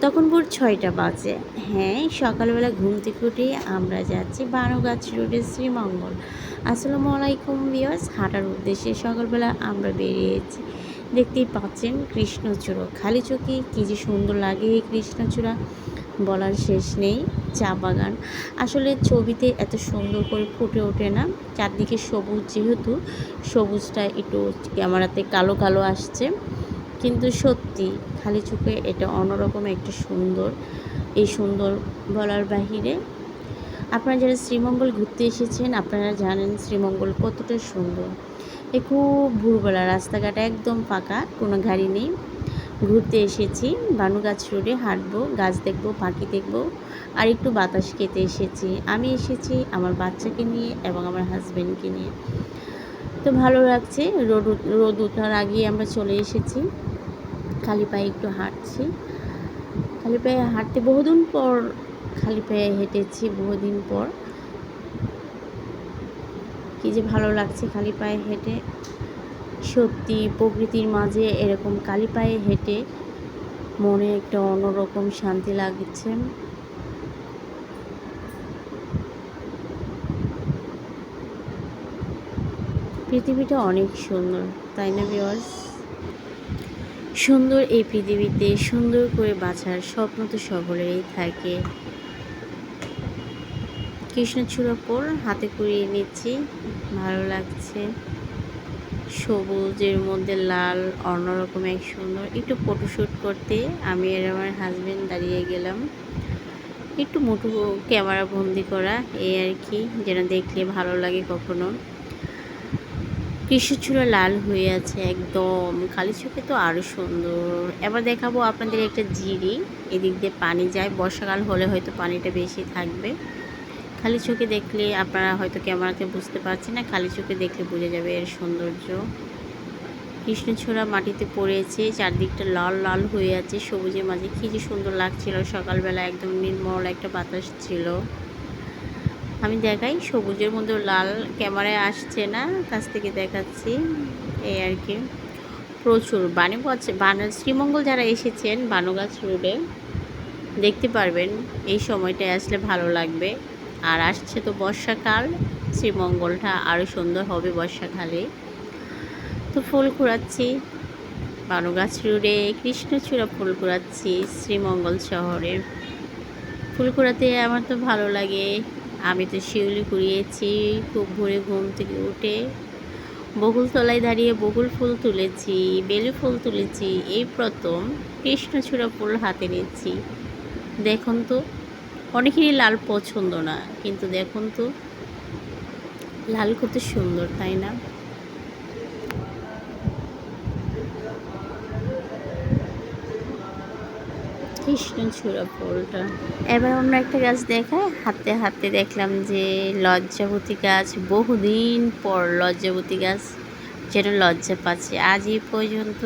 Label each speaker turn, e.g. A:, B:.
A: তখন ভোর ৬টা বাজে। হ্যাঁ, সকালবেলা ঘুম থেকে উঠেই আমরা যাচ্ছি বানুগাছ রোডের শ্রীমঙ্গল। আসসালামু আলাইকুম ভিউয়ার্স, হাঁটার উদ্দেশ্যে সকালবেলা আমরা বেরিয়েছি। দেখতেই পাচ্ছেন কৃষ্ণচূড়া, খালি চোখে কী যে সুন্দর লাগে এই কৃষ্ণচূড়া, বলার শেষ নেই। চা বাগান আসলে ছবিতে এত সুন্দর করে ফুটে ওঠে না, চারদিকে সবুজ, যেহেতু সবুজটা একটু ক্যামেরাতে কালো কালো আসছে, কিন্তু সত্যি খালি চোখে এটা অন্যরকম একটা সুন্দর। এই সুন্দর বলার বাহিরে। আপনারা যারা শ্রীমঙ্গল ঘুরতে এসেছেন আপনারা জানেন শ্রীমঙ্গল কতটা সুন্দর। খুব ভোরবেলা, রাস্তাঘাট একদম ফাঁকা, কোনো গাড়ি নেই। ঘুরতে এসেছি, বানুগাছ রোডে হাঁটবো, গাছ দেখবো, পাখি দেখবো, আর একটু বাতাস খেতে এসেছি। আমি এসেছি আমার বাচ্চাকে নিয়ে এবং আমার হাজব্যান্ডকে নিয়ে। তো ভালো লাগছে। রোদ ওঠার আগেই আমরা চলে এসেছি। খালি পায়ে একটু হাঁটছি, খালি পায়ে হাঁটতে বহুদিন পর খালি পায়ে হেঁটেছি, বহুদিন পর। কী যে ভালো লাগছে খালি পায়ে হেঁটে, সত্যি প্রকৃতির মাঝে এরকম খালি পায়ে হেঁটে মনে একটা অন্যরকম শান্তি লাগছে। পৃথিবীটা অনেক সুন্দর, তাই না ভিউয়ার্স? সুন্দর এই পৃথিবীতে সুন্দর করে বাঁচার স্বপ্ন তো সকলেরই থাকে। কৃষ্ণচূড়া পর হাতে কুড়িয়ে নিচ্ছি, ভালো লাগছে। সবুজের মধ্যে লাল, অন্যরকম এক সুন্দর। একটু ফটোশ্যুট করতে আমি আর আমার হাজব্যান্ড দাঁড়িয়ে গেলাম, একটু মোটু ক্যামেরা বন্দি করা, এই আর কি, যেন দেখলে ভালো লাগে। কখনো কৃষ্ণচূড়া লাল হয়ে আছে একদম, খালি চোখে তো আরও সুন্দর। এবার দেখাবো আপনাদের একটা জিরি, এদিক দিয়ে পানি যায়, বর্ষাকাল হলে হয়তো পানিটা বেশি থাকবে। খালি চোখে দেখলে আপনারা হয়তো ক্যামেরাতে বুঝতে পারছেন না, খালি চোখে দেখলে বোঝা যাবে এর সৌন্দর্য। কৃষ্ণচূড়া মাটিতে পড়েছে, চারদিকটা লাল লাল হয়ে আছে সবুজের মাঝে, কী যে সুন্দর লাগছিল। সকালবেলা একদম নির্মল একটা বাতাস ছিল। আমি দেখাই, সবুজের মধ্যে লাল, ক্যামেরায় আসছে না, কাছ থেকে দেখাচ্ছি, এই আর কি। প্রচুর শ্রীমঙ্গল যারা এসেছেন বানুগাছ রোডে দেখতে পারবেন, এই সময়টায় আসলে ভালো লাগবে। আর আসছে তো বর্ষাকাল, শ্রীমঙ্গলটা আরও সুন্দর হবে বর্ষাকালে। তো ফুল কুড়াচ্ছি বানুগাছ রোডে, কৃষ্ণচূড়া ফুল কুড়াচ্ছি শ্রীমঙ্গল শহরে। ফুল কুড়াতে আমার তো ভালো লাগে। আমি তো শিউলি কুড়িয়েছি খুব ভোরে ঘুম থেকে উঠে, বকুল তলায় দাঁড়িয়ে বকুল ফুল তুলেছি, বেলি ফুল তুলেছি, এই প্রথম কৃষ্ণচূড়া ফুল হাতে নিচ্ছি। দেখুন তো, অনেকেরই লাল পছন্দ না, কিন্তু দেখুন তো লাল কত সুন্দর, তাই না? কৃষ্ণচূড়া ফুলটা। এবার আমরা একটা গাছ দেখাই, হাঁটতে হাঁটতে দেখলাম যে লজ্জাবতী গাছ, বহুদিন পর লজ্জাবতী গাছ যেন লজ্জা পাচ্ছে। আজ এই পর্যন্ত।